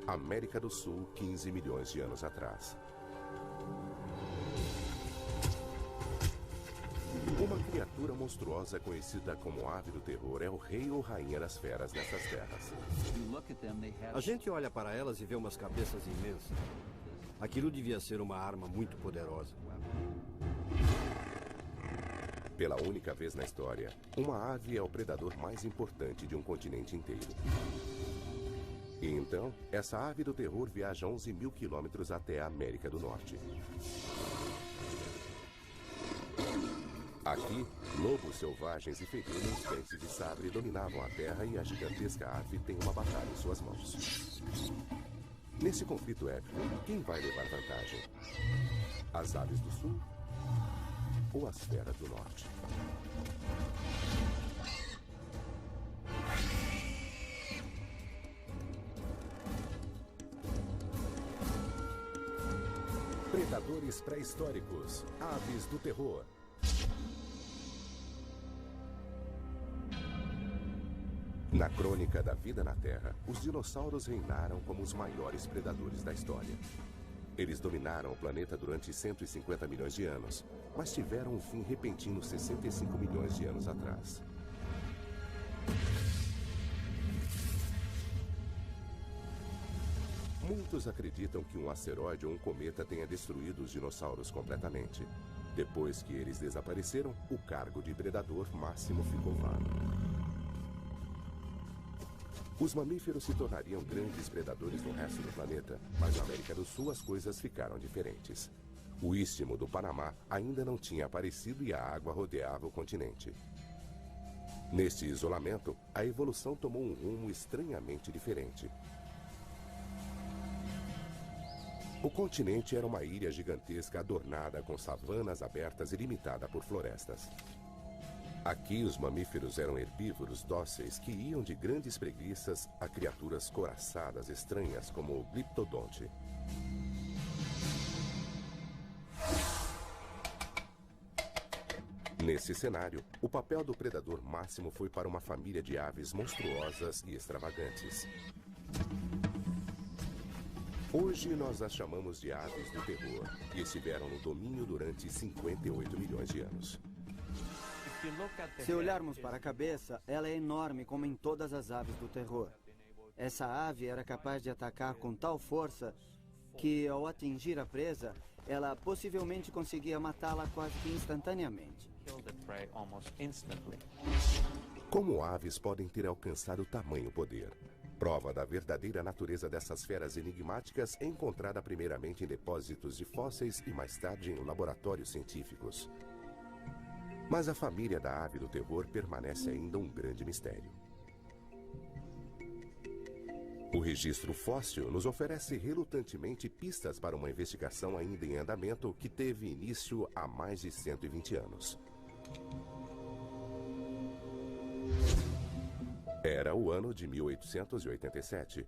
América do Sul, 15 milhões de anos atrás. Uma criatura monstruosa conhecida como ave do terror é o rei ou rainha das feras nessas terras. A gente olha para elas e vê umas cabeças imensas. Aquilo devia ser uma arma muito poderosa. Pela única vez na história, uma ave é o predador mais importante de um continente inteiro. E então, essa ave do terror viaja 11 mil quilômetros até a América do Norte. Aqui, lobos selvagens e felinos, dentes de sabre dominavam a terra e a gigantesca ave tem uma batalha em suas mãos. Nesse conflito épico, quem vai levar vantagem? As aves do sul ou as feras do norte? Predadores pré-históricos, aves do terror. Na crônica da vida na Terra, os dinossauros reinaram como os maiores predadores da história. Eles dominaram o planeta durante 150 milhões de anos, mas tiveram um fim repentino 65 milhões de anos atrás. Muitos acreditam que um asteroide ou um cometa tenha destruído os dinossauros completamente. Depois que eles desapareceram, o cargo de predador máximo ficou vago. Os mamíferos se tornariam grandes predadores no resto do planeta, mas na América do Sul as coisas ficaram diferentes. O istmo do Panamá ainda não tinha aparecido e a água rodeava o continente. Neste isolamento, a evolução tomou um rumo estranhamente diferente. O continente era uma ilha gigantesca adornada com savanas abertas e limitada por florestas. Aqui, os mamíferos eram herbívoros dóceis que iam de grandes preguiças a criaturas coraçadas estranhas como o gliptodonte. Nesse cenário, o papel do predador máximo foi para uma família de aves monstruosas e extravagantes. Hoje nós as chamamos de aves do terror e estiveram no domínio durante 58 milhões de anos. Se olharmos para a cabeça, ela é enorme como em todas as aves do terror. Essa ave era capaz de atacar com tal força que, ao atingir a presa, ela possivelmente conseguia matá-la quase que instantaneamente. Como aves podem ter alcançado tamanho poder? Prova da verdadeira natureza dessas feras enigmáticas é encontrada primeiramente em depósitos de fósseis e mais tarde em laboratórios científicos. Mas a família da ave do terror permanece ainda um grande mistério. O registro fóssil nos oferece relutantemente pistas para uma investigação ainda em andamento que teve início há mais de 120 anos. Era o ano de 1887.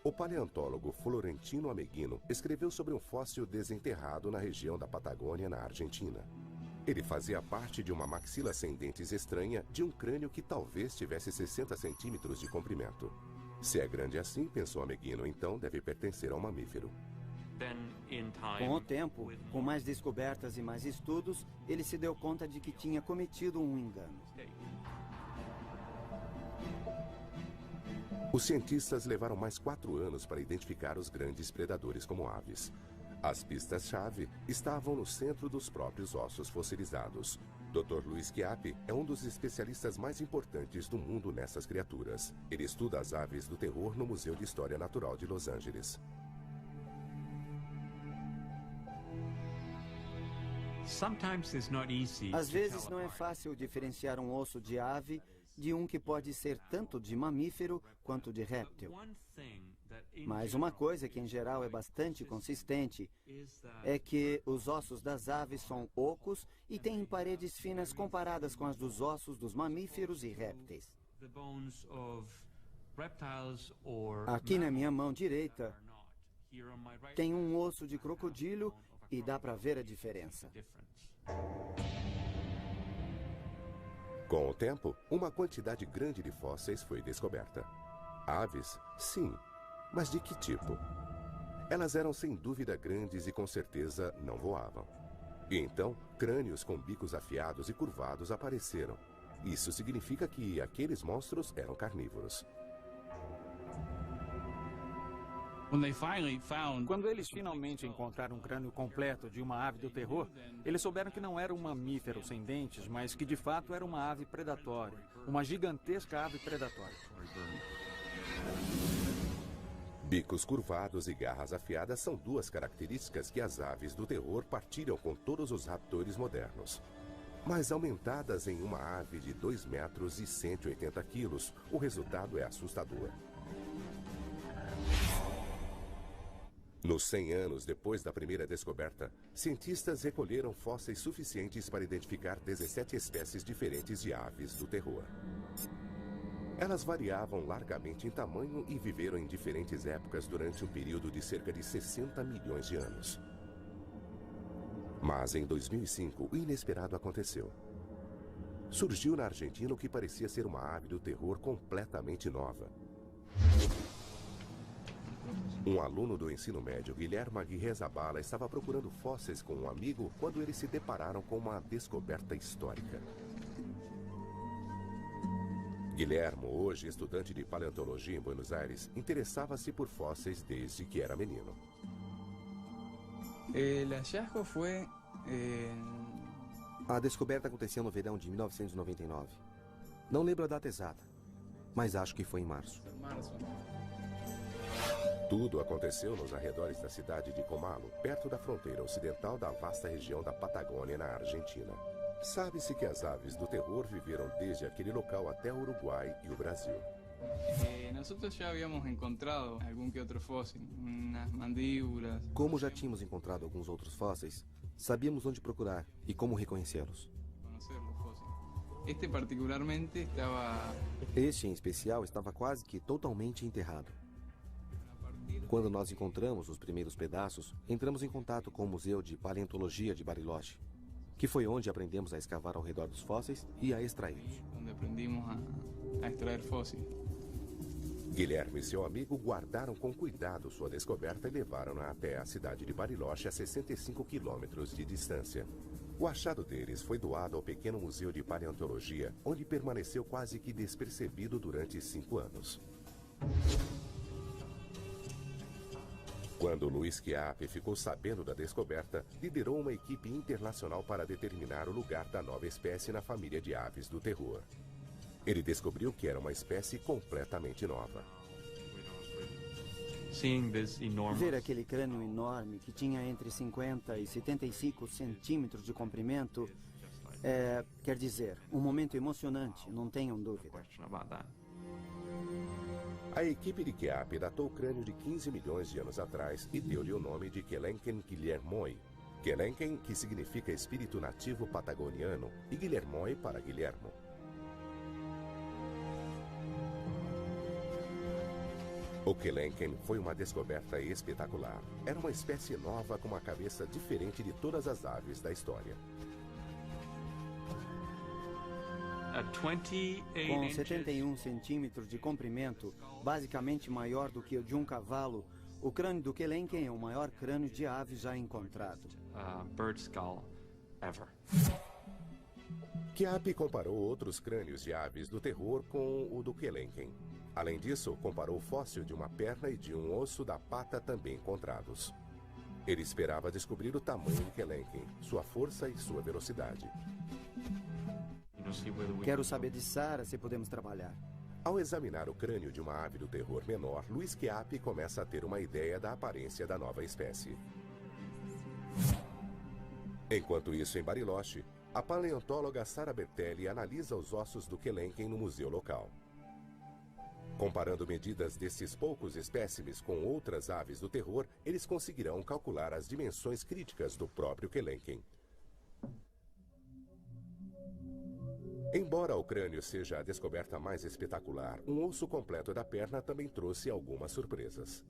O paleontólogo Florentino Ameghino escreveu sobre um fóssil desenterrado na região da Patagônia, na Argentina. Ele fazia parte de uma maxila sem dentes estranha de um crânio que talvez tivesse 60 centímetros de comprimento. Se é grande assim, pensou Ameghino, então deve pertencer a um mamífero. Com o tempo, com mais descobertas e mais estudos, ele se deu conta de que tinha cometido um engano. Os cientistas levaram mais 4 anos para identificar os grandes predadores como aves. As pistas-chave estavam no centro dos próprios ossos fossilizados. Dr. Luiz Chiappe é um dos especialistas mais importantes do mundo nessas criaturas. Ele estuda as aves do terror no Museu de História Natural de Los Angeles. Às vezes não é fácil diferenciar um osso de ave de um que pode ser tanto de mamífero quanto de réptil. Mas uma coisa que em geral é bastante consistente é que os ossos das aves são ocos e têm paredes finas comparadas com as dos ossos dos mamíferos e répteis. Aqui na minha mão direita tem um osso de crocodilo e dá para ver a diferença. Com o tempo, uma quantidade grande de fósseis foi descoberta. Aves, sim, Mas de que tipo? Elas eram sem dúvida grandes e com certeza não voavam. E então, crânios com bicos afiados e curvados apareceram. Isso significa que aqueles monstros eram carnívoros. Quando eles finalmente encontraram um crânio completo de uma ave do terror, eles souberam que não era um mamífero sem dentes, mas que de fato era uma ave predatória. Uma gigantesca ave predatória. Bicos curvados e garras afiadas são duas características que as aves do terror partilham com todos os raptores modernos. Mas aumentadas em uma ave de 2 metros e 180 quilos, o resultado é assustador. Nos 100 anos depois da primeira descoberta, cientistas recolheram fósseis suficientes para identificar 17 espécies diferentes de aves do terror. Elas variavam largamente em tamanho e viveram em diferentes épocas durante um período de cerca de 60 milhões de anos. Mas em 2005, o inesperado aconteceu. Surgiu na Argentina o que parecia ser uma ave do terror completamente nova. Um aluno do ensino médio, Guilherme Aguirre Zabala, estava procurando fósseis com um amigo quando eles se depararam com uma descoberta histórica. Guilherme, hoje estudante de paleontologia em Buenos Aires, interessava-se por fósseis desde que era menino. A descoberta aconteceu no verão de 1999. Não lembro a data exata, mas acho que foi em março. Tudo aconteceu nos arredores da cidade de Comalo, perto da fronteira ocidental da vasta região da Patagônia, na Argentina. Sabe-se que as aves do terror viveram desde aquele local até o Uruguai e o Brasil. Nosotros ya habíamos encontrado algún que otro fósil, unas mandíbulas. Como já tínhamos encontrado alguns outros fósseis, sabíamos onde procurar e como reconhecê-los. Conocer los fósiles. Este particularmente estaba... Este, em especial, estava quase que totalmente enterrado. Quando nós encontramos os primeiros pedaços, entramos em contato com o Museu de Paleontologia de Bariloche, que foi onde aprendemos a escavar ao redor dos fósseis e a extraí-los. Onde aprendimos a extrair fósiles. Guilherme e seu amigo guardaram com cuidado sua descoberta e levaram-na até a cidade de Bariloche, a 65 quilômetros de distância. O achado deles foi doado ao pequeno museu de paleontologia, onde permaneceu quase que despercebido durante 5 anos. Quando Luiz Chiappe ficou sabendo da descoberta, liderou uma equipe internacional para determinar o lugar da nova espécie na família de aves do terror. Ele descobriu que era uma espécie completamente nova. Ver aquele crânio enorme que tinha entre 50 e 75 centímetros de comprimento quer dizer, um momento emocionante, não tenham dúvida. A equipe de Chiappe datou o crânio de 15 milhões de anos atrás e deu-lhe o nome de Quelenquen Guillermoi. Quelenquen, que significa espírito nativo patagoniano, e Guillermoi para Guilhermo. O Quelenquen foi uma descoberta espetacular. Era uma espécie nova com uma cabeça diferente de todas as aves da história. Com 71 centímetros de comprimento, basicamente maior do que o de um cavalo, o crânio do Quelenquen é o maior crânio de ave já encontrado. Chiappe comparou outros crânios de aves do terror com o do Quelenquen. Além disso, comparou o fóssil de uma perna e de um osso da pata também encontrados. Ele esperava descobrir o tamanho do Quelenquen, sua força e sua velocidade. Quero saber de Sara se podemos trabalhar. Ao examinar o crânio de uma ave do terror menor, Luiz Chiappe começa a ter uma ideia da aparência da nova espécie. Enquanto isso, em Bariloche, a paleontóloga Sara Bertelli analisa os ossos do Quelenquen no museu local. Comparando medidas desses poucos espécimes com outras aves do terror, eles conseguirão calcular as dimensões críticas do próprio Quelenquen. Embora o crânio seja a descoberta mais espetacular, um osso completo da perna também trouxe algumas surpresas.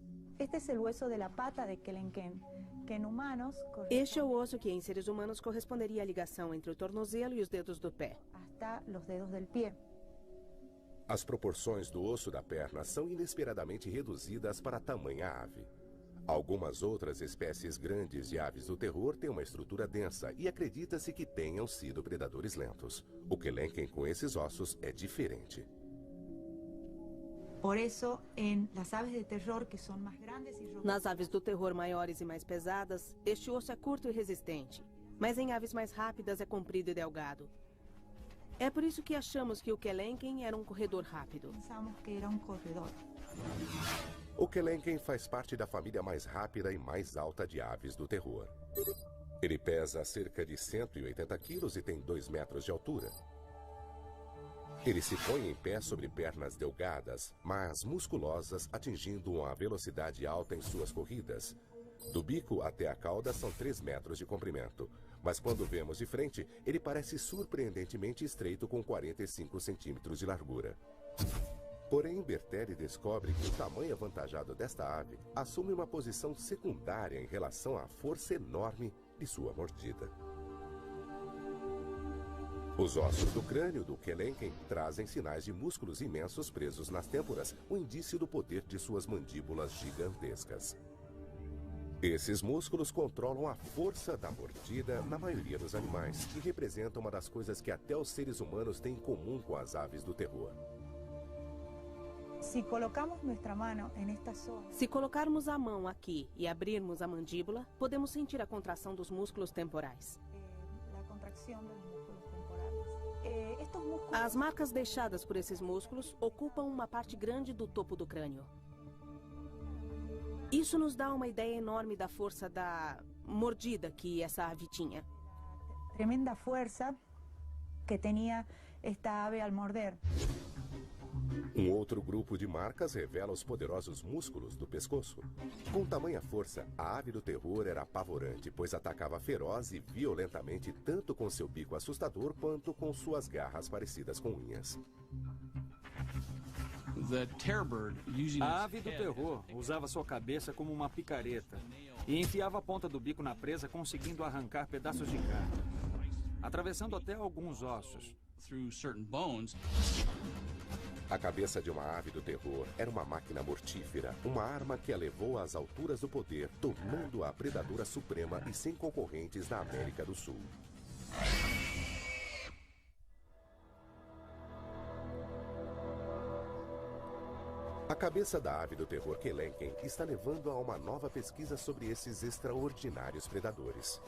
Este é o osso que em seres humanos corresponderia à ligação entre o tornozelo e os dedos do pé. As proporções do osso da perna são inesperadamente reduzidas para tamanha ave. Algumas outras espécies grandes de aves do terror têm uma estrutura densa e acredita-se que tenham sido predadores lentos. O Kelenken com esses ossos é diferente. Nas aves do terror maiores e mais pesadas, este osso é curto e resistente. Mas em aves mais rápidas é comprido e delgado. É por isso que achamos que o Kelenken era um corredor rápido. O Kelenken faz parte da família mais rápida e mais alta de aves do terror. Ele pesa cerca de 180 quilos e tem 2 metros de altura. Ele se põe em pé sobre pernas delgadas, mas musculosas, atingindo uma velocidade alta em suas corridas. Do bico até a cauda são 3 metros de comprimento. Mas quando vemos de frente, ele parece surpreendentemente estreito com 45 centímetros de largura. Porém, Bertelli descobre que o tamanho avantajado desta ave assume uma posição secundária em relação à força enorme de sua mordida. Os ossos do crânio do Kelenken trazem sinais de músculos imensos presos nas têmporas, um indício do poder de suas mandíbulas gigantescas. Esses músculos controlam a força da mordida na maioria dos animais e representam uma das coisas que até os seres humanos têm em comum com as aves do terror. Se colocarmos a mão aqui e abrirmos a mandíbula, podemos sentir a contração dos músculos temporais. As marcas deixadas por esses músculos ocupam uma parte grande do topo do crânio. Isso nos dá uma ideia enorme da força da mordida que essa ave tinha. Tremenda força que tinha esta ave al morder. Um outro grupo de marcas revela os poderosos músculos do pescoço. Com tamanha força, a ave do terror era apavorante, pois atacava feroz e violentamente tanto com seu bico assustador quanto com suas garras parecidas com unhas. A ave do terror usava sua cabeça como uma picareta e enfiava a ponta do bico na presa, conseguindo arrancar pedaços de carne, atravessando até alguns ossos. A cabeça de uma ave do terror era uma máquina mortífera, uma arma que a levou às alturas do poder, tornando-a a predadora suprema e sem concorrentes na América do Sul. A cabeça da ave do terror Kelenken está levando a uma nova pesquisa sobre esses extraordinários predadores.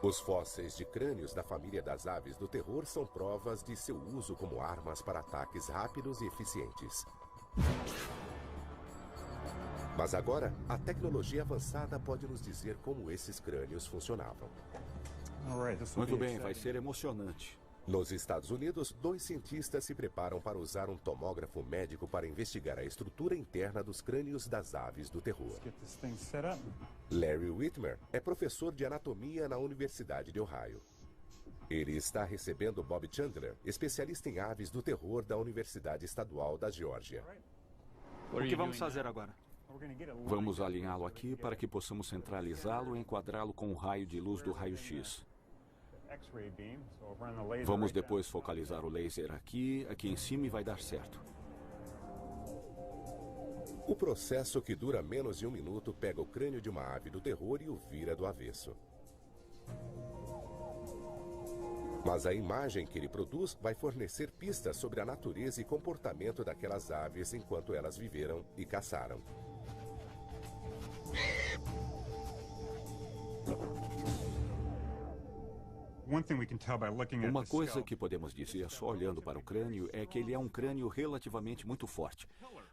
Os fósseis de crânios da família das aves do terror são provas de seu uso como armas para ataques rápidos e eficientes. Mas agora, a tecnologia avançada pode nos dizer como esses crânios funcionavam. Muito bem, vai ser emocionante. Nos Estados Unidos, 2 cientistas se preparam para usar um tomógrafo médico para investigar a estrutura interna dos crânios das aves do terror. Larry Whitmer é professor de anatomia na Universidade de Ohio. Ele está recebendo Bob Chandler, especialista em aves do terror da Universidade Estadual da Geórgia. O que vamos fazer agora? Vamos alinhá-lo aqui para que possamos centralizá-lo e enquadrá-lo com o raio de luz do raio-x. Vamos depois focalizar o laser aqui em cima e vai dar certo. O processo, que dura menos de 1 minuto, pega o crânio de uma ave do terror e o vira do avesso. Mas a imagem que ele produz vai fornecer pistas sobre a natureza e comportamento daquelas aves enquanto elas viveram e caçaram. Uma coisa que podemos dizer só olhando para o crânio é que ele é um crânio relativamente muito forte.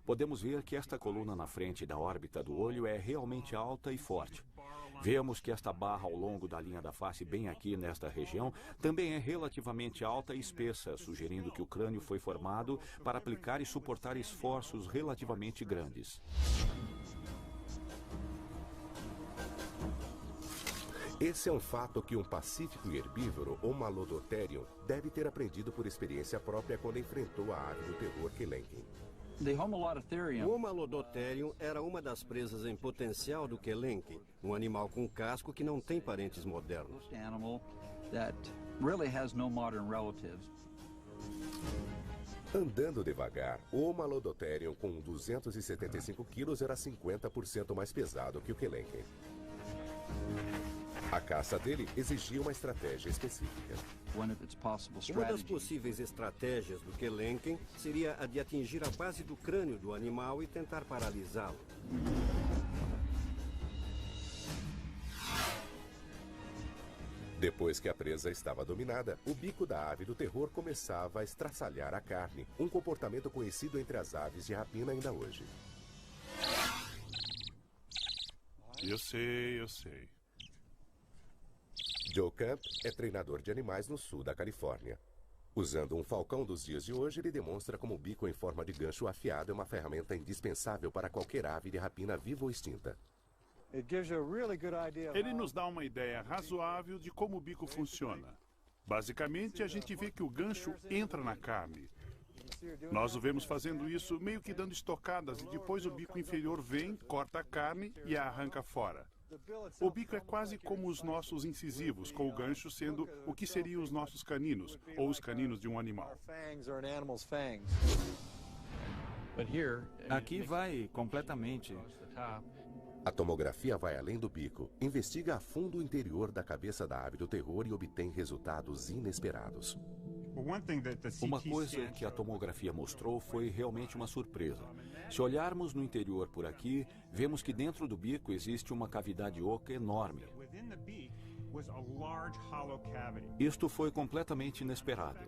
Podemos ver que esta coluna na frente da órbita do olho é realmente alta e forte. Vemos que esta barra ao longo da linha da face, bem aqui nesta região, também é relativamente alta e espessa, sugerindo que o crânio foi formado para aplicar e suportar esforços relativamente grandes. Esse é um fato que um pacífico herbívoro ou Malodotterium deve ter aprendido por experiência própria quando enfrentou a ave do terror Kelenken. O Malodotterium era uma das presas em potencial do Kelenken, um animal com casco que não tem parentes modernos. Andando devagar, o Homalodotherium com 275 quilos era 50% mais pesado que o Kelenken. A caça dele exigia uma estratégia específica. Uma das possíveis estratégias do Kelenken seria a de atingir a base do crânio do animal e tentar paralisá-lo. Depois que a presa estava dominada, o bico da ave do terror começava a estraçalhar a carne, um comportamento conhecido entre as aves de rapina ainda hoje. Eu sei. Joe Camp é treinador de animais no sul da Califórnia. Usando um falcão dos dias de hoje, ele demonstra como o bico em forma de gancho afiado é uma ferramenta indispensável para qualquer ave de rapina viva ou extinta. Ele nos dá uma ideia razoável de como o bico funciona. Basicamente, a gente vê que o gancho entra na carne. Nós o vemos fazendo isso meio que dando estocadas e depois o bico inferior vem, corta a carne e a arranca fora. O bico é quase como os nossos incisivos, com o gancho sendo o que seriam os nossos caninos, ou os caninos de um animal. Aqui vai completamente. A tomografia vai além do bico, investiga a fundo o interior da cabeça da ave do terror e obtém resultados inesperados. Uma coisa que a tomografia mostrou foi realmente uma surpresa. Se olharmos no interior por aqui, vemos que dentro do bico existe uma cavidade oca enorme. Isto foi completamente inesperado.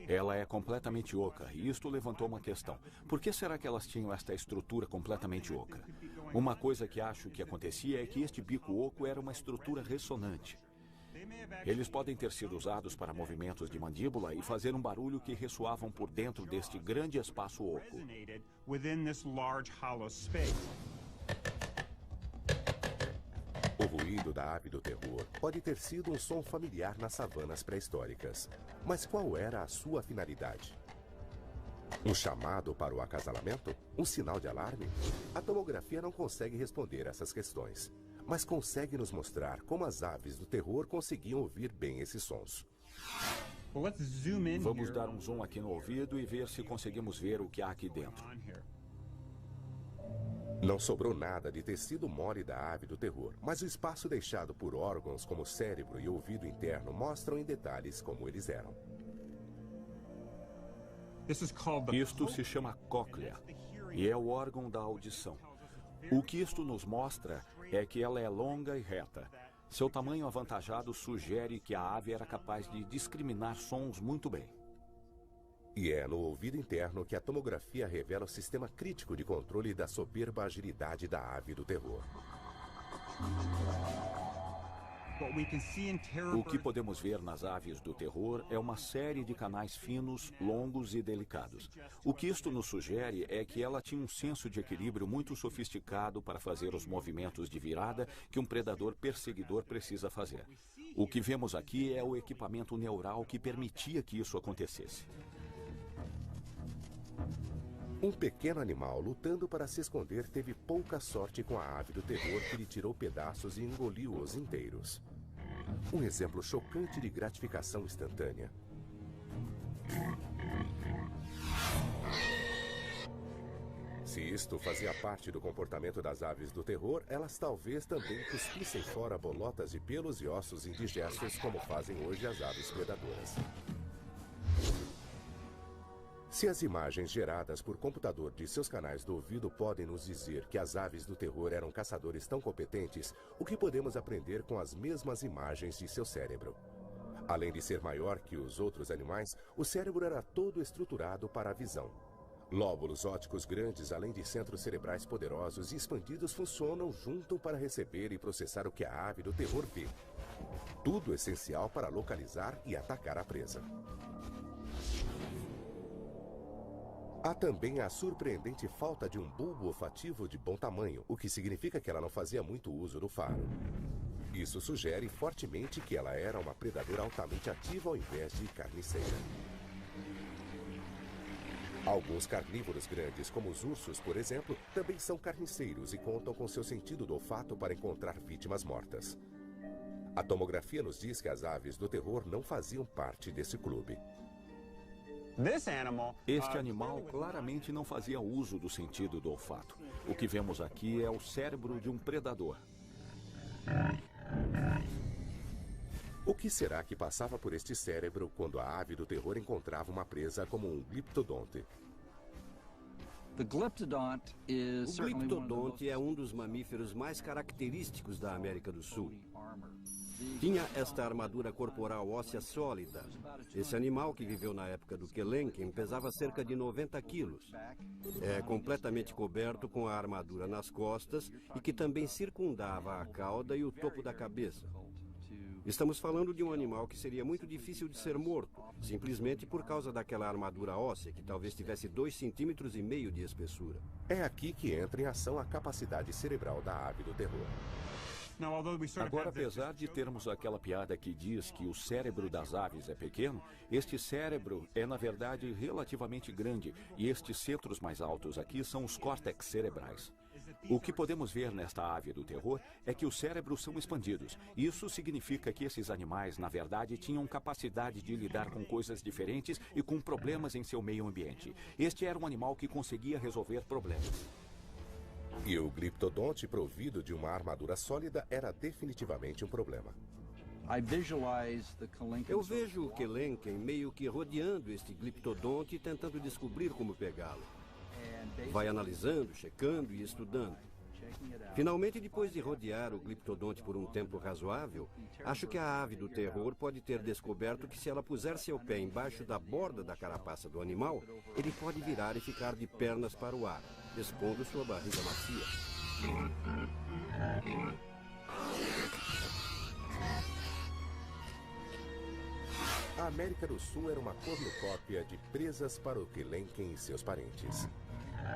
Ela é completamente oca, e isto levantou uma questão. Por que será que elas tinham esta estrutura completamente oca? Uma coisa que acho que acontecia é que este bico oco era uma estrutura ressonante. Eles podem ter sido usados para movimentos de mandíbula e fazer um barulho que ressoavam por dentro deste grande espaço oco. O ruído da ave do terror pode ter sido um som familiar nas savanas pré-históricas. Mas qual era a sua finalidade? Um chamado para o acasalamento? Um sinal de alarme? A tomografia não consegue responder essas questões, mas consegue nos mostrar como as aves do terror conseguiam ouvir bem esses sons. Vamos dar um zoom aqui no ouvido e ver se conseguimos ver o que há aqui dentro. Não sobrou nada de tecido mole da ave do terror, mas o espaço deixado por órgãos como o cérebro e o ouvido interno mostram em detalhes como eles eram. Isto se chama cóclea e é o órgão da audição. O que isto nos mostra é que ela é longa e reta. Seu tamanho avantajado sugere que a ave era capaz de discriminar sons muito bem. E é no ouvido interno que a tomografia revela o sistema crítico de controle da soberba agilidade da ave do terror. O que podemos ver nas aves do terror é uma série de canais finos, longos e delicados. O que isto nos sugere é que ela tinha um senso de equilíbrio muito sofisticado para fazer os movimentos de virada que um predador perseguidor precisa fazer. O que vemos aqui é o equipamento neural que permitia que isso acontecesse. Um pequeno animal lutando para se esconder teve pouca sorte com a ave do terror que lhe tirou pedaços e engoliu-os inteiros. Um exemplo chocante de gratificação instantânea. Se isto fazia parte do comportamento das aves do terror, elas talvez também cuspissem fora bolotas de pelos e ossos indigestos como fazem hoje as aves predadoras. Se as imagens geradas por computador de seus canais do ouvido podem nos dizer que as aves do terror eram caçadores tão competentes, o que podemos aprender com as mesmas imagens de seu cérebro? Além de ser maior que os outros animais, o cérebro era todo estruturado para a visão. Lóbulos ópticos grandes, além de centros cerebrais poderosos e expandidos, funcionam junto para receber e processar o que a ave do terror vê. Tudo essencial para localizar e atacar a presa. Há também a surpreendente falta de um bulbo olfativo de bom tamanho, o que significa que ela não fazia muito uso do faro. Isso sugere fortemente que ela era uma predadora altamente ativa ao invés de carniceira. Alguns carnívoros grandes, como os ursos, por exemplo, também são carniceiros e contam com seu sentido do olfato para encontrar vítimas mortas. A tomografia nos diz que as aves do terror não faziam parte desse clube. Este animal claramente não fazia uso do sentido do olfato. O que vemos aqui é o cérebro de um predador. O que será que passava por este cérebro quando a ave do terror encontrava uma presa como um gliptodonte? O gliptodonte é um dos mamíferos mais característicos da América do Sul. Tinha esta armadura corporal óssea sólida. Esse animal, que viveu na época do Kelenken, pesava cerca de 90 quilos. É completamente coberto com a armadura nas costas e que também circundava a cauda e o topo da cabeça. Estamos falando de um animal que seria muito difícil de ser morto, simplesmente por causa daquela armadura óssea, que talvez tivesse 2,5 cm de espessura. É aqui que entra em ação a capacidade cerebral da ave do terror. Agora, apesar de termos aquela piada que diz que o cérebro das aves é pequeno, este cérebro é, na verdade, relativamente grande, e estes centros mais altos aqui são os córtex cerebrais. O que podemos ver nesta ave do terror é que os cérebros são expandidos. Isso significa que esses animais, na verdade, tinham capacidade de lidar com coisas diferentes e com problemas em seu meio ambiente. Este era um animal que conseguia resolver problemas. E o gliptodonte, provido de uma armadura sólida, era definitivamente um problema. Eu vejo o Kelenken meio que rodeando este gliptodonte e tentando descobrir como pegá-lo. Vai analisando, checando e estudando. Finalmente, depois de rodear o gliptodonte por um tempo razoável, acho que a ave do terror pode ter descoberto que se ela puser seu pé embaixo da borda da carapaça do animal, ele pode virar e ficar de pernas para o ar, expondo sua barriga macia. A América do Sul era uma cornucópia de presas para o Kelenken e seus parentes.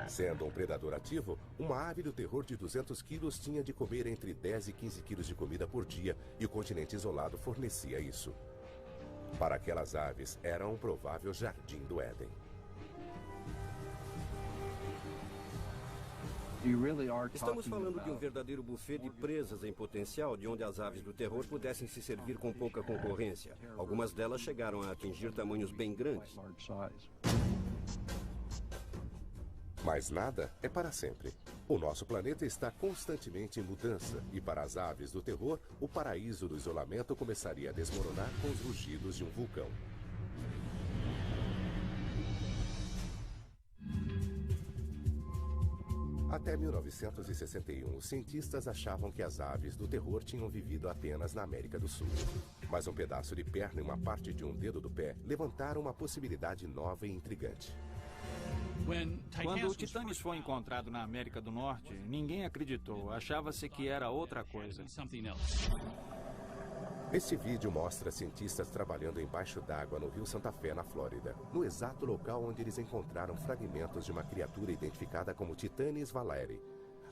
Sendo um predador ativo, uma ave do terror de 200 quilos tinha de comer entre 10 e 15 quilos de comida por dia, e o continente isolado fornecia isso. Para aquelas aves, era um provável jardim do Éden. Estamos falando de um verdadeiro buffet de presas em potencial, de onde as aves do terror pudessem se servir com pouca concorrência. Algumas delas chegaram a atingir tamanhos bem grandes. Mas nada é para sempre. O nosso planeta está constantemente em mudança, e para as aves do terror, o paraíso do isolamento começaria a desmoronar com os rugidos de um vulcão. Até 1961, os cientistas achavam que as aves do terror tinham vivido apenas na América do Sul. Mas um pedaço de perna e uma parte de um dedo do pé levantaram uma possibilidade nova e intrigante. Quando o Titanis foi encontrado na América do Norte, ninguém acreditou. Achava-se que era outra coisa. Este vídeo mostra cientistas trabalhando embaixo d'água no Rio Santa Fé, na Flórida, no exato local onde eles encontraram fragmentos de uma criatura identificada como Titanis valeri,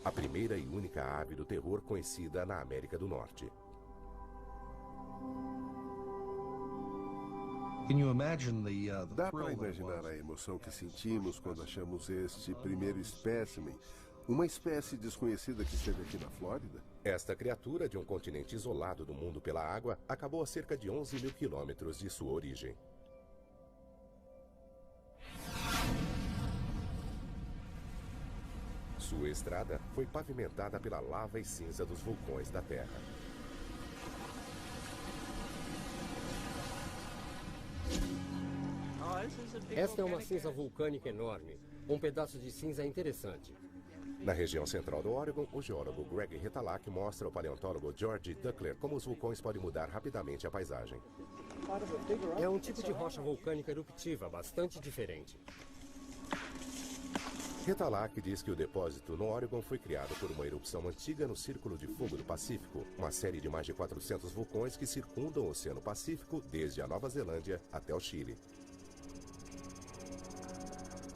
a primeira e única ave do terror conhecida na América do Norte. Dá para imaginar a emoção que sentimos quando achamos este primeiro espécimen, uma espécie desconhecida que esteve aqui na Flórida? Esta criatura, de um continente isolado do mundo pela água, acabou a cerca de 11 mil quilômetros de sua origem. Sua estrada foi pavimentada pela lava e cinza dos vulcões da Terra. Esta é uma cinza vulcânica enorme. Um pedaço de cinza interessante. Na região central do Oregon, o geólogo Greg Retalak mostra ao paleontólogo George Duckler como os vulcões podem mudar rapidamente a paisagem. É um tipo de rocha vulcânica eruptiva bastante diferente. Retalak diz que o depósito no Oregon foi criado por uma erupção antiga no Círculo de Fogo do Pacífico, uma série de mais de 400 vulcões que circundam o Oceano Pacífico desde a Nova Zelândia até o Chile.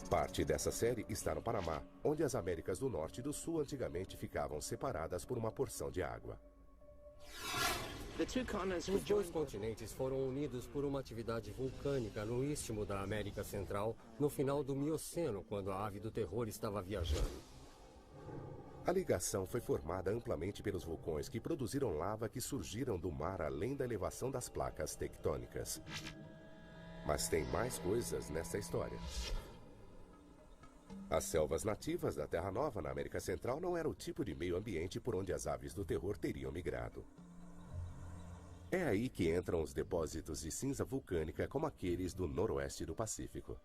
Parte dessa série está no Panamá, onde as Américas do Norte e do Sul antigamente ficavam separadas por uma porção de água. Os dois continentes foram unidos por uma atividade vulcânica no istmo da América Central no final do Mioceno, quando a ave do terror estava viajando. A ligação foi formada amplamente pelos vulcões que produziram lava que surgiram do mar além da elevação das placas tectônicas. Mas tem mais coisas nessa história. As selvas nativas da Terra Nova, na América Central, não era o tipo de meio ambiente por onde as aves do terror teriam migrado. É aí que entram os depósitos de cinza vulcânica como aqueles do noroeste do Pacífico.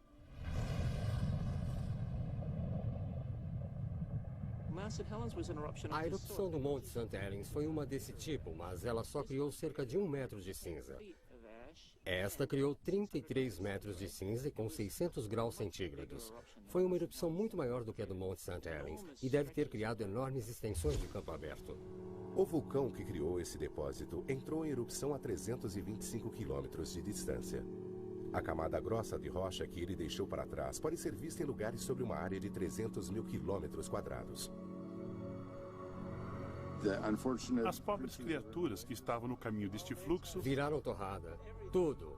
A erupção do Monte St. Helens foi uma desse tipo, mas ela só criou cerca de 1 metro de cinza. Esta criou 33 metros de cinza com 600 graus centígrados. Foi uma erupção muito maior do que a do Monte St. Helens e deve ter criado enormes extensões de campo aberto. O vulcão que criou esse depósito entrou em erupção a 325 quilômetros de distância. A camada grossa de rocha que ele deixou para trás pode ser vista em lugares sobre uma área de 300 mil quilômetros quadrados. As pobres criaturas que estavam no caminho deste fluxo viraram torrada. Tudo.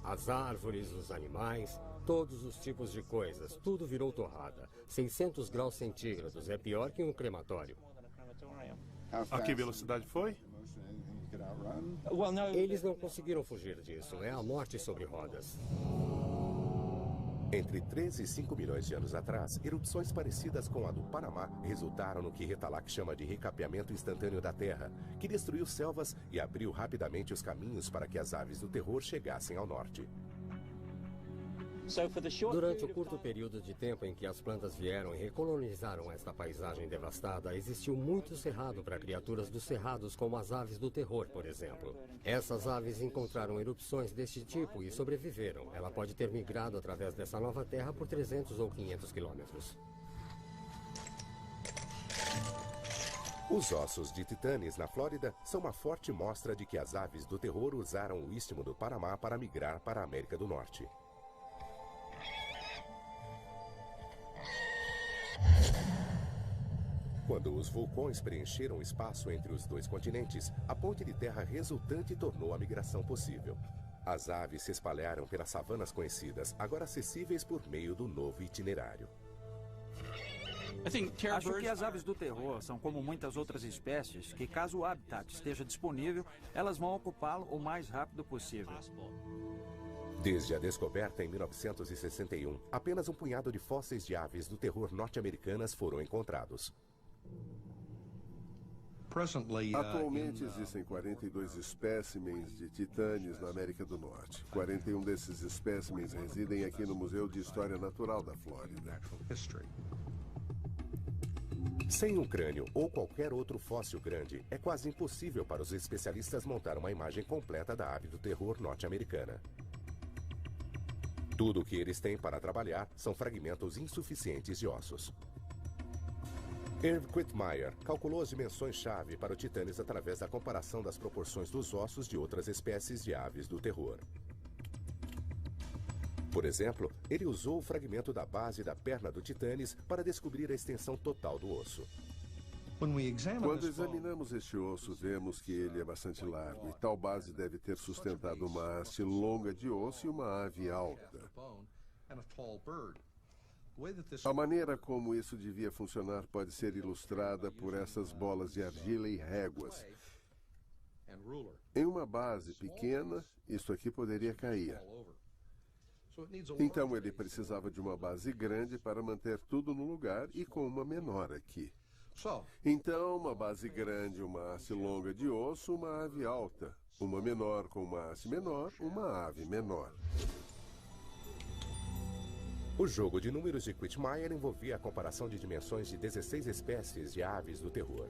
As árvores, os animais, todos os tipos de coisas. Tudo virou torrada. 600 graus centígrados. É pior que um crematório. A que velocidade foi? Eles não conseguiram fugir disso. É a morte sobre rodas. Entre 3 e 5 milhões de anos atrás, erupções parecidas com a do Panamá resultaram no que Retalhak chama de recapeamento instantâneo da Terra, que destruiu selvas e abriu rapidamente os caminhos para que as aves do terror chegassem ao norte. Durante o curto período de tempo em que as plantas vieram e recolonizaram esta paisagem devastada, existiu muito cerrado para criaturas dos cerrados, como as aves do terror, por exemplo. Essas aves encontraram erupções deste tipo e sobreviveram. Ela pode ter migrado através dessa nova terra por 300 ou 500 quilômetros. Os ossos de titanes na Flórida são uma forte mostra de que as aves do terror usaram o istmo do Panamá para migrar para a América do Norte. Quando os vulcões preencheram o espaço entre os dois continentes, a ponte de terra resultante tornou a migração possível. As aves se espalharam pelas savanas conhecidas, agora acessíveis por meio do novo itinerário. Acho que as aves do terror são como muitas outras espécies que, caso o habitat esteja disponível, elas vão ocupá-lo o mais rápido possível. Desde a descoberta em 1961, apenas um punhado de fósseis de aves do terror norte-americanas foram encontrados. Atualmente existem 42 espécimens de titanes na América do Norte. 41 desses espécimens residem aqui no Museu de História Natural da Flórida. Sem um crânio ou qualquer outro fóssil grande, é quase impossível para os especialistas montar uma imagem completa da ave do terror norte-americana. Tudo o que eles têm para trabalhar são fragmentos insuficientes de ossos. Irv Quittmeyer calculou as dimensões-chave para o titanes através da comparação das proporções dos ossos de outras espécies de aves do terror. Por exemplo, ele usou o fragmento da base da perna do titanes para descobrir a extensão total do osso. Quando examinamos este osso, vemos que ele é bastante largo e tal base deve ter sustentado uma haste longa de osso e uma ave alta. A maneira como isso devia funcionar pode ser ilustrada por essas bolas de argila e réguas. Em uma base pequena, isso aqui poderia cair. Então ele precisava de uma base grande para manter tudo no lugar e com uma menor aqui. Então, uma base grande, uma haste longa de osso, uma ave alta. Uma menor com uma haste menor, uma ave menor. O jogo de números de Quittmeyer envolvia a comparação de dimensões de 16 espécies de aves do terror.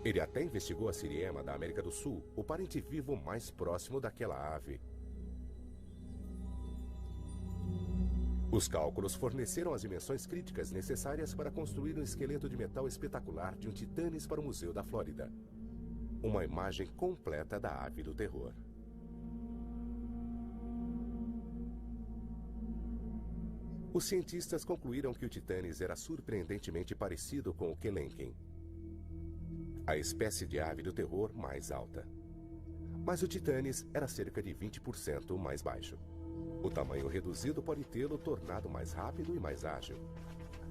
Ele até investigou a siriema da América do Sul, o parente vivo mais próximo daquela ave. Os cálculos forneceram as dimensões críticas necessárias para construir um esqueleto de metal espetacular de um titanes para o Museu da Flórida. Uma imagem completa da ave do terror. Os cientistas concluíram que o titanes era surpreendentemente parecido com o Kelenken, a espécie de ave do terror mais alta. Mas o titanes era cerca de 20% mais baixo. O tamanho reduzido pode tê-lo tornado mais rápido e mais ágil.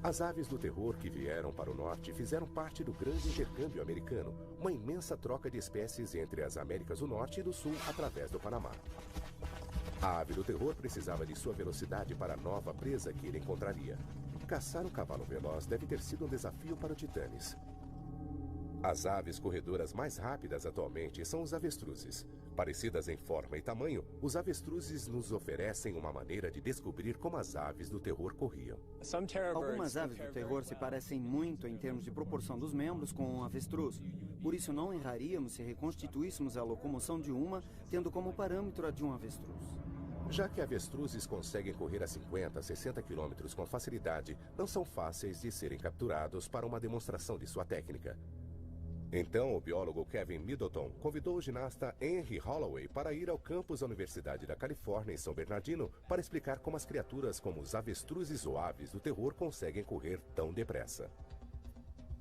As aves do terror que vieram para o norte fizeram parte do grande intercâmbio americano, uma imensa troca de espécies entre as Américas do Norte e do Sul através do Panamá. A ave do terror precisava de sua velocidade para a nova presa que ele encontraria. Caçar um cavalo veloz deve ter sido um desafio para o Titanes. As aves corredoras mais rápidas atualmente são os avestruzes. Parecidas em forma e tamanho, os avestruzes nos oferecem uma maneira de descobrir como as aves do terror corriam. Algumas aves do terror se parecem muito em termos de proporção dos membros com um avestruz. Por isso não erraríamos se reconstituíssemos a locomoção de uma, tendo como parâmetro a de um avestruz. Já que avestruzes conseguem correr a 50, 60 quilômetros com facilidade, não são fáceis de serem capturados para uma demonstração de sua técnica. Então, o biólogo Kevin Middleton convidou o ginasta Henry Holloway para ir ao campus da Universidade da Califórnia, em São Bernardino, para explicar como as criaturas como os avestruzes ou aves do terror conseguem correr tão depressa.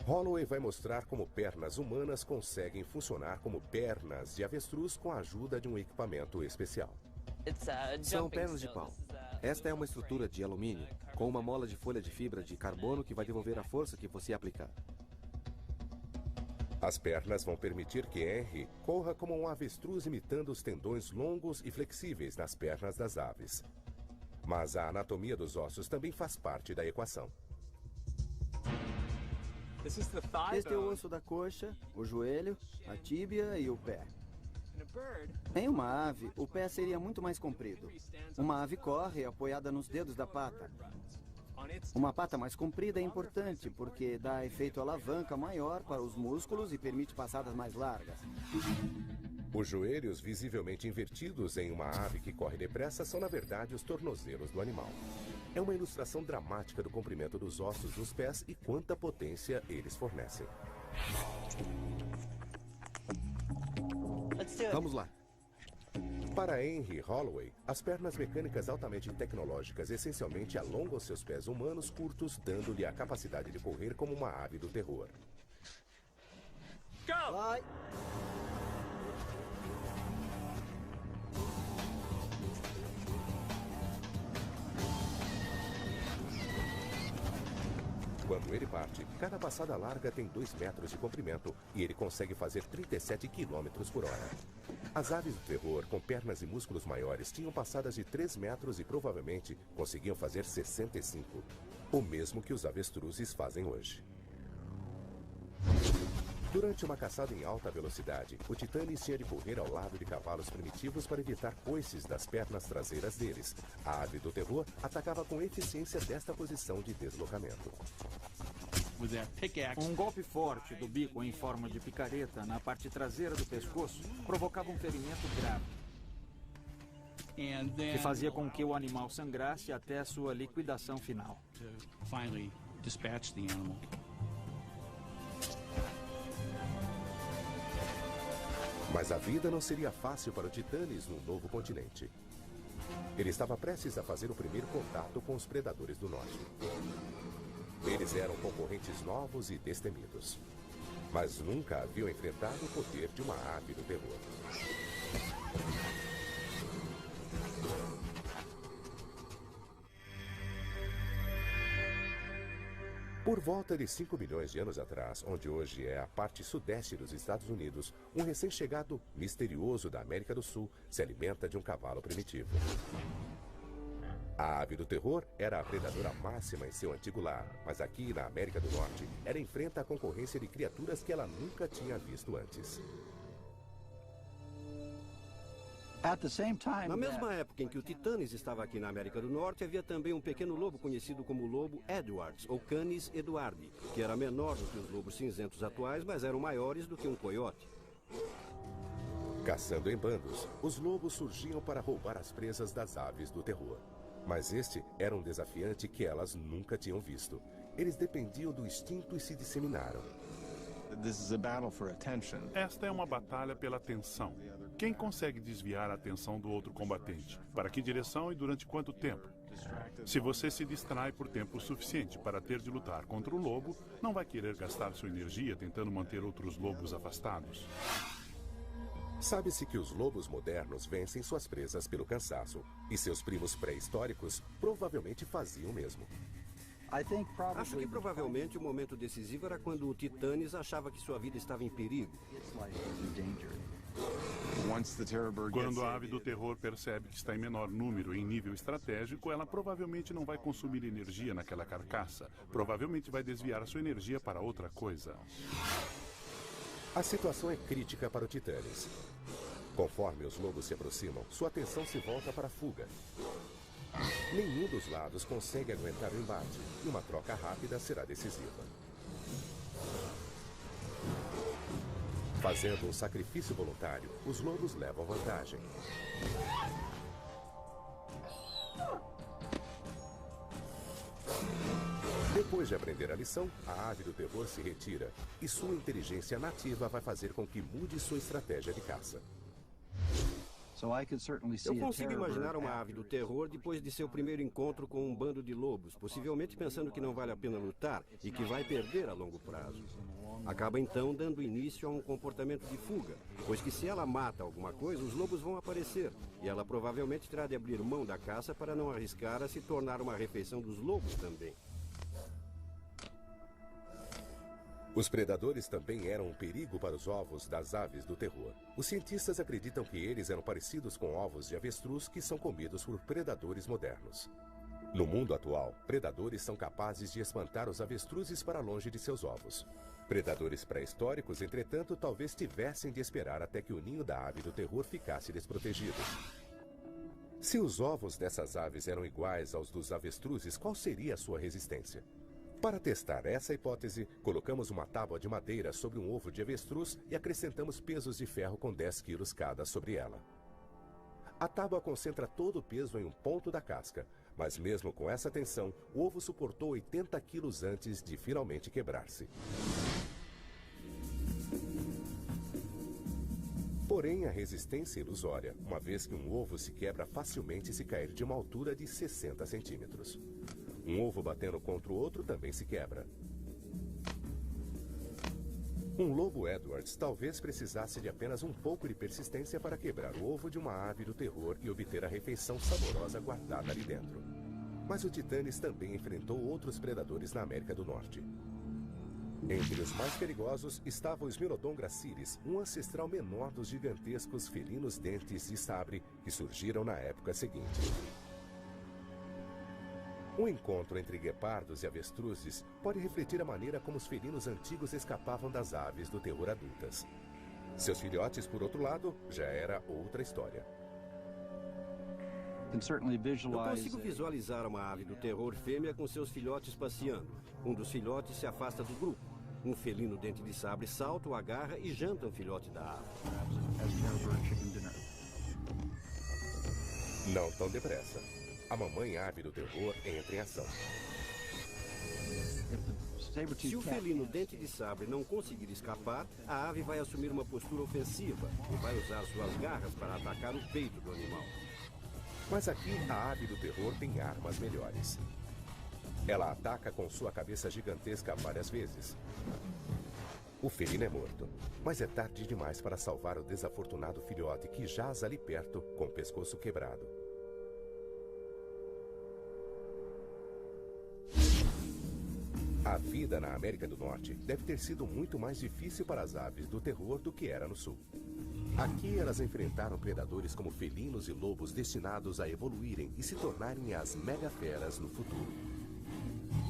Holloway vai mostrar como pernas humanas conseguem funcionar como pernas de avestruz com a ajuda de um equipamento especial. São pernas de pau. Esta é uma estrutura de alumínio, com uma mola de folha de fibra de carbono que vai devolver a força que você aplicar. As pernas vão permitir que Henry corra como um avestruz imitando os tendões longos e flexíveis nas pernas das aves. Mas a anatomia dos ossos também faz parte da equação. Este é o osso da coxa, o joelho, a tíbia e o pé. Em uma ave, o pé seria muito mais comprido. Uma ave corre apoiada nos dedos da pata. Uma pata mais comprida é importante porque dá efeito alavanca maior para os músculos e permite passadas mais largas. Os joelhos visivelmente invertidos em uma ave que corre depressa são, na verdade, os tornozelos do animal. É uma ilustração dramática do comprimento dos ossos dos pés e quanta potência eles fornecem. Vamos lá. Para Henry Holloway, as pernas mecânicas altamente tecnológicas essencialmente alongam seus pés humanos curtos, dando-lhe a capacidade de correr como uma ave do terror. Vai! Quando ele parte, cada passada larga tem 2 metros de comprimento e ele consegue fazer 37 km por hora. As aves do terror, com pernas e músculos maiores, tinham passadas de 3 metros e provavelmente conseguiam fazer 65, o mesmo que os avestruzes fazem hoje. Durante uma caçada em alta velocidade, o Titanes tinha de correr ao lado de cavalos primitivos para evitar coices das pernas traseiras deles. A ave do terror atacava com eficiência desta posição de deslocamento. Um golpe forte do bico em forma de picareta na parte traseira do pescoço provocava um ferimento grave, que fazia com que o animal sangrasse até a sua liquidação final. Mas a vida não seria fácil para o Titanes no novo continente. Ele estava prestes a fazer o primeiro contato com os predadores do norte. Eles eram concorrentes novos e destemidos, mas nunca haviam enfrentado o poder de uma ave do terror. Por volta de 5 milhões de anos atrás, onde hoje é a parte sudeste dos Estados Unidos, um recém-chegado misterioso da América do Sul se alimenta de um cavalo primitivo. A ave do terror era a predadora máxima em seu antigo lar, mas aqui na América do Norte, ela enfrenta a concorrência de criaturas que ela nunca tinha visto antes. Na mesma época em que o Titanes estava aqui na América do Norte, havia também um pequeno lobo conhecido como lobo Edwards, ou Canis eduardi, que era menor do que os lobos cinzentos atuais, mas eram maiores do que um coiote. Caçando em bandos, os lobos surgiam para roubar as presas das aves do terror. Mas este era um desafiante que elas nunca tinham visto. Eles dependiam do instinto e se disseminaram. Esta é uma batalha pela atenção. Quem consegue desviar a atenção do outro combatente? Para que direção e durante quanto tempo? Se você se distrai por tempo suficiente para ter de lutar contra o lobo, não vai querer gastar sua energia tentando manter outros lobos afastados. Sabe-se que os lobos modernos vencem suas presas pelo cansaço, e seus primos pré-históricos provavelmente faziam o mesmo. Acho que provavelmente o momento decisivo era quando o Titanes achava que sua vida estava em perigo. Quando a ave do terror percebe que está em menor número em nível estratégico, ela provavelmente não vai consumir energia naquela carcaça. Provavelmente vai desviar a sua energia para outra coisa. A situação é crítica para o Titanes. Conforme os lobos se aproximam, sua atenção se volta para a fuga. Nenhum dos lados consegue aguentar o embate, e uma troca rápida será decisiva. Fazendo um sacrifício voluntário, os lobos levam vantagem. Depois de aprender a lição, a ave do terror se retira, e sua inteligência nativa vai fazer com que mude sua estratégia de caça. Eu consigo imaginar uma ave do terror depois de seu primeiro encontro com um bando de lobos, possivelmente pensando que não vale a pena lutar e que vai perder a longo prazo. Acaba então dando início a um comportamento de fuga, pois que se ela mata alguma coisa, os lobos vão aparecer, e ela provavelmente terá de abrir mão da caça para não arriscar a se tornar uma refeição dos lobos também. Os predadores também eram um perigo para os ovos das aves do terror. Os cientistas acreditam que eles eram parecidos com ovos de avestruz que são comidos por predadores modernos. No mundo atual, predadores são capazes de espantar os avestruzes para longe de seus ovos. Predadores pré-históricos, entretanto, talvez tivessem de esperar até que o ninho da ave do terror ficasse desprotegido. Se os ovos dessas aves eram iguais aos dos avestruzes, qual seria a sua resistência? Para testar essa hipótese, colocamos uma tábua de madeira sobre um ovo de avestruz e acrescentamos pesos de ferro com 10 quilos cada sobre ela. A tábua concentra todo o peso em um ponto da casca, mas mesmo com essa tensão, o ovo suportou 80 quilos antes de finalmente quebrar-se. Porém, a resistência é ilusória, uma vez que um ovo se quebra facilmente se cair de uma altura de 60 centímetros. Um ovo batendo contra o outro também se quebra. Um lobo Edwards talvez precisasse de apenas um pouco de persistência para quebrar o ovo de uma ave do terror e obter a refeição saborosa guardada ali dentro. Mas o Titanes também enfrentou outros predadores na América do Norte. Entre os mais perigosos estava o Smilodon gracilis, um ancestral menor dos gigantescos felinos dentes de sabre que surgiram na época seguinte. Um encontro entre guepardos e avestruzes pode refletir a maneira como os felinos antigos escapavam das aves do terror adultas. Seus filhotes, por outro lado, já era outra história. Eu consigo visualizar uma ave do terror fêmea com seus filhotes passeando. Um dos filhotes se afasta do grupo. Um felino dente de sabre salta, o agarra e janta um filhote da ave. Não tão depressa. A mamãe ave do terror entra em ação. Se o felino dente de sabre não conseguir escapar, a ave vai assumir uma postura ofensiva e vai usar suas garras para atacar o peito do animal. Mas aqui a ave do terror tem armas melhores. Ela ataca com sua cabeça gigantesca várias vezes. O felino é morto, mas é tarde demais para salvar o desafortunado filhote que jaz ali perto com o pescoço quebrado. A vida na América do Norte deve ter sido muito mais difícil para as aves do terror do que era no Sul. Aqui elas enfrentaram predadores como felinos e lobos destinados a evoluírem e se tornarem as megaferas no futuro.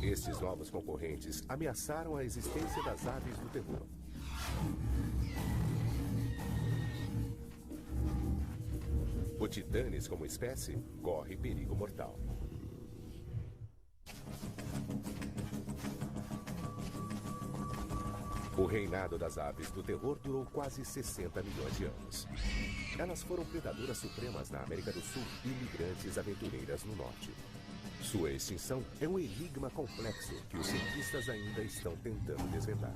Estes novos concorrentes ameaçaram a existência das aves do terror. O Titanes, como espécie, corre perigo mortal. O reinado das aves do terror durou quase 60 milhões de anos. Elas foram predadoras supremas na América do Sul e imigrantes aventureiras no Norte. Sua extinção é um enigma complexo que os cientistas ainda estão tentando desvendar.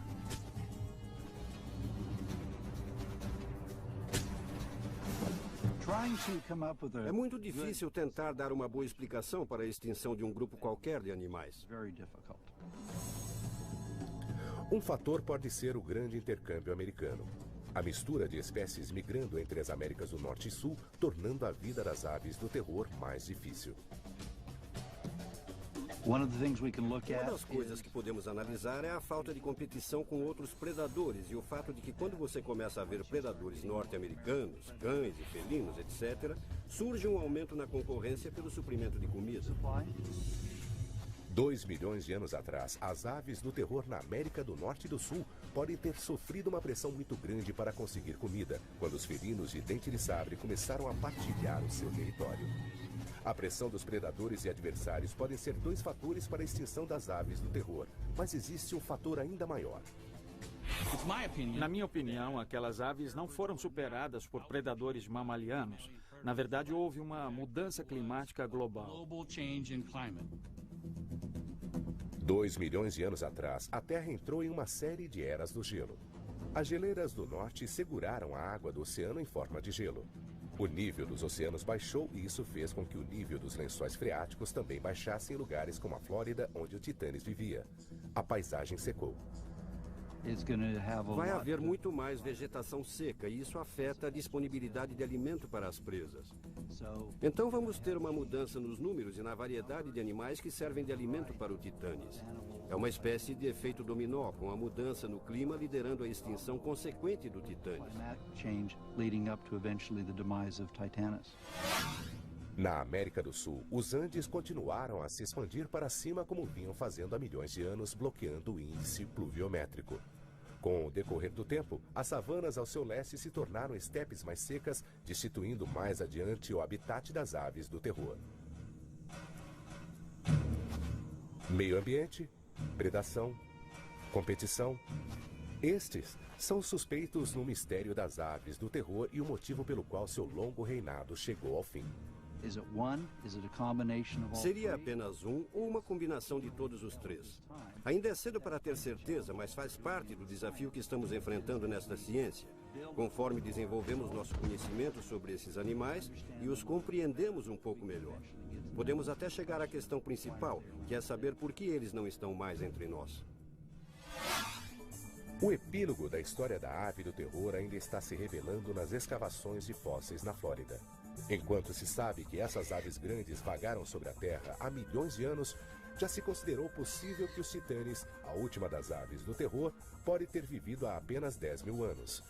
É muito difícil tentar dar uma boa explicação para a extinção de um grupo qualquer de animais. Um fator pode ser o grande intercâmbio americano. A mistura de espécies migrando entre as Américas do Norte e Sul, tornando a vida das aves do terror mais difícil. Uma das coisas que podemos analisar é a falta de competição com outros predadores e o fato de que quando você começa a ver predadores norte-americanos, cães e felinos, etc., surge um aumento na concorrência pelo suprimento de comida. 2 milhões de anos atrás, as aves do terror na América do Norte e do Sul podem ter sofrido uma pressão muito grande para conseguir comida, quando os felinos de dente de sabre começaram a partilhar o seu território. A pressão dos predadores e adversários podem ser 2 fatores para a extinção das aves do terror, mas existe um fator ainda maior. Na minha opinião, aquelas aves não foram superadas por predadores mamalianos. Na verdade, houve uma mudança climática global. 2 milhões de anos atrás, a Terra entrou em uma série de eras do gelo. As geleiras do norte seguraram a água do oceano em forma de gelo. O nível dos oceanos baixou e isso fez com que o nível dos lençóis freáticos também baixasse em lugares como a Flórida, onde o Titanes vivia. A paisagem secou. Vai haver muito mais vegetação seca e isso afeta a disponibilidade de alimento para as presas. Então vamos ter uma mudança nos números e na variedade de animais que servem de alimento para o Titanes. É uma espécie de efeito dominó, com a mudança no clima liderando a extinção consequente do Titanes. Na América do Sul, os Andes continuaram a se expandir para cima como vinham fazendo há milhões de anos, bloqueando o índice pluviométrico. Com o decorrer do tempo, as savanas ao seu leste se tornaram estepes mais secas, destituindo mais adiante o habitat das aves do terror. Meio ambiente, predação, competição. Estes são os suspeitos no mistério das aves do terror e o motivo pelo qual seu longo reinado chegou ao fim. Seria apenas um ou uma combinação de todos os 3? Ainda é cedo para ter certeza, mas faz parte do desafio que estamos enfrentando nesta ciência. Conforme desenvolvemos nosso conhecimento sobre esses animais e os compreendemos um pouco melhor. Podemos até chegar à questão principal, que é saber por que eles não estão mais entre nós. O epílogo da história da ave do terror ainda está se revelando nas escavações de fósseis na Flórida. Enquanto se sabe que essas aves grandes vagaram sobre a Terra há milhões de anos, já se considerou possível que os Titanes, a última das aves do terror, pode ter vivido há apenas 10 mil anos.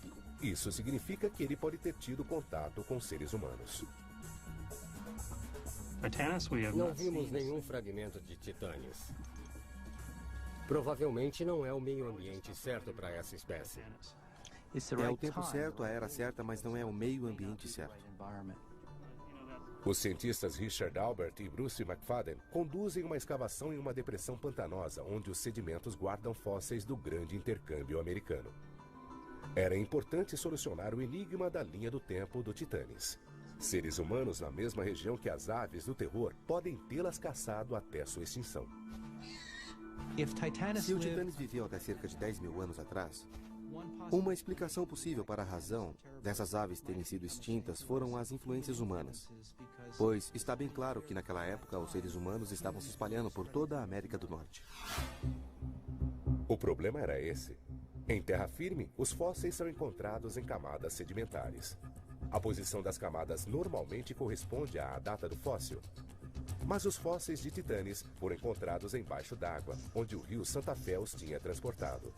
Isso significa que ele pode ter tido contato com seres humanos. Não vimos nenhum fragmento de Titanes. Provavelmente não é o meio ambiente certo para essa espécie. É o tempo certo, a era certa, mas não é o meio ambiente certo. Os cientistas Richard Albert e Bruce McFadden conduzem uma escavação em uma depressão pantanosa, onde os sedimentos guardam fósseis do grande intercâmbio americano. Era importante solucionar o enigma da linha do tempo do Titanes. Seres humanos na mesma região que as aves do terror podem tê-las caçado até sua extinção. Se o Titanes viveu até cerca de 10 mil anos atrás, uma explicação possível para a razão dessas aves terem sido extintas foram as influências humanas. Pois está bem claro que naquela época os seres humanos estavam se espalhando por toda a América do Norte. O problema era esse. Em terra firme, os fósseis são encontrados em camadas sedimentares. A posição das camadas normalmente corresponde à data do fóssil. Mas os fósseis de Titanes foram encontrados embaixo d'água, onde o rio Santa Fé os tinha transportado.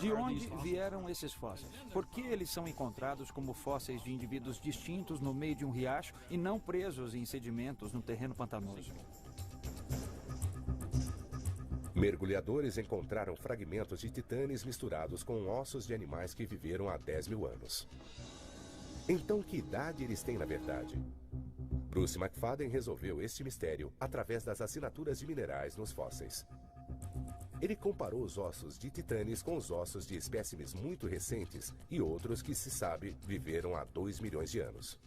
De onde vieram esses fósseis? Por que eles são encontrados como fósseis de indivíduos distintos no meio de um riacho e não presos em sedimentos no terreno pantanoso? Mergulhadores encontraram fragmentos de Titanes misturados com ossos de animais que viveram há 10 mil anos. Então, que idade eles têm na verdade? Bruce McFadden resolveu este mistério através das assinaturas de minerais nos fósseis. Ele comparou os ossos de Titanes com os ossos de espécimes muito recentes e outros que, se sabe, viveram há 2 milhões de anos.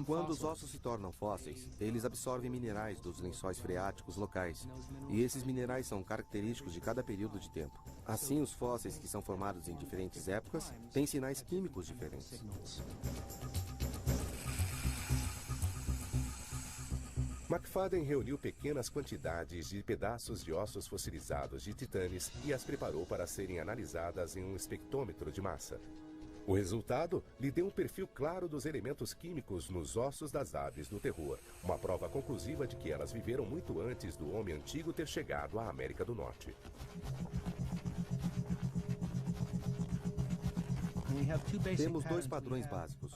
Quando os ossos se tornam fósseis, eles absorvem minerais dos lençóis freáticos locais. E esses minerais são característicos de cada período de tempo. Assim, os fósseis que são formados em diferentes épocas têm sinais químicos diferentes. McFadden reuniu pequenas quantidades de pedaços de ossos fossilizados de Titanes e as preparou para serem analisadas em um espectrômetro de massa. O resultado lhe deu um perfil claro dos elementos químicos nos ossos das aves do terror, uma prova conclusiva de que elas viveram muito antes do homem antigo ter chegado à América do Norte. Temos dois padrões básicos.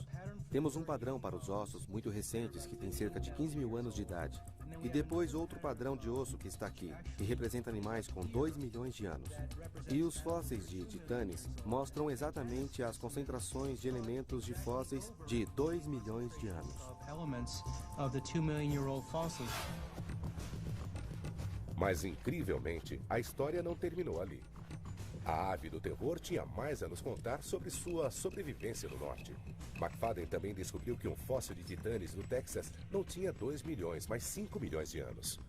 Temos um padrão para os ossos muito recentes, que tem cerca de 15 mil anos de idade. E depois outro padrão de osso que está aqui, que representa animais com 2 milhões de anos. E os fósseis de titanes mostram exatamente as concentrações de elementos de fósseis de 2 milhões de anos. Mas, incrivelmente, a história não terminou ali. A ave do terror tinha mais a nos contar sobre sua sobrevivência no norte. McFadden também descobriu que um fóssil de titanes no Texas não tinha 2 milhões, mas 5 milhões de anos.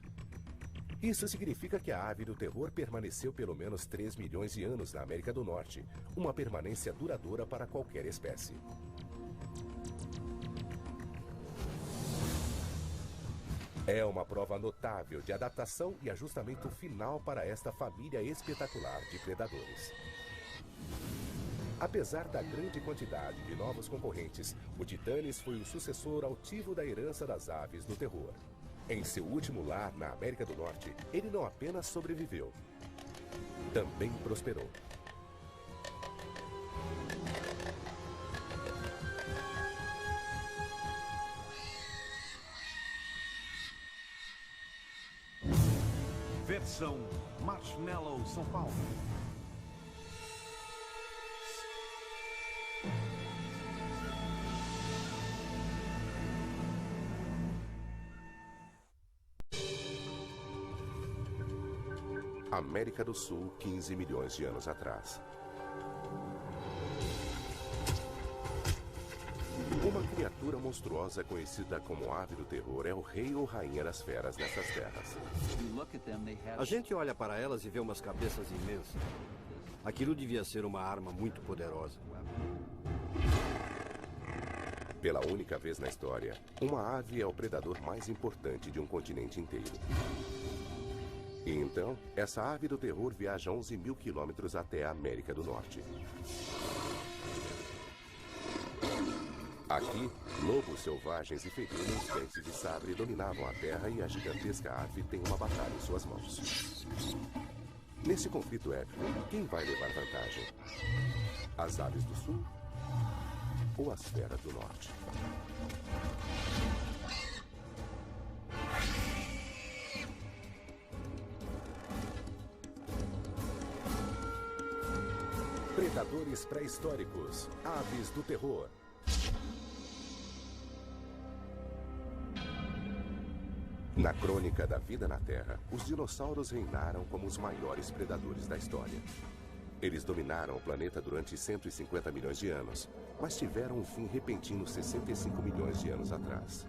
Isso significa que a ave do terror permaneceu pelo menos 3 milhões de anos na América do Norte, uma permanência duradoura para qualquer espécie. É uma prova notável de adaptação e ajustamento final para esta família espetacular de predadores. Apesar da grande quantidade de novos concorrentes, o Titanes foi o sucessor altivo da herança das aves do terror. Em seu último lar na América do Norte, ele não apenas sobreviveu, também prosperou. Versão Marshmallow São Paulo. América do Sul, 15 milhões de anos atrás. Uma criatura monstruosa conhecida como ave do terror é o rei ou rainha das feras nessas terras. A gente olha para elas e vê umas cabeças imensas. Aquilo devia ser uma arma muito poderosa. Pela única vez na história, uma ave é o predador mais importante de um continente inteiro. E então, essa ave do terror viaja 11 mil quilômetros até a América do Norte. Aqui, lobos selvagens e felinos, dentes de sabre, dominavam a terra e a gigantesca ave tem uma batalha em suas mãos. Nesse conflito épico, quem vai levar vantagem? As aves do sul ou as feras do norte? Predadores pré-históricos, aves do terror. Na crônica da vida na Terra, os dinossauros reinaram como os maiores predadores da história. Eles dominaram o planeta durante 150 milhões de anos, mas tiveram um fim repentino 65 milhões de anos atrás.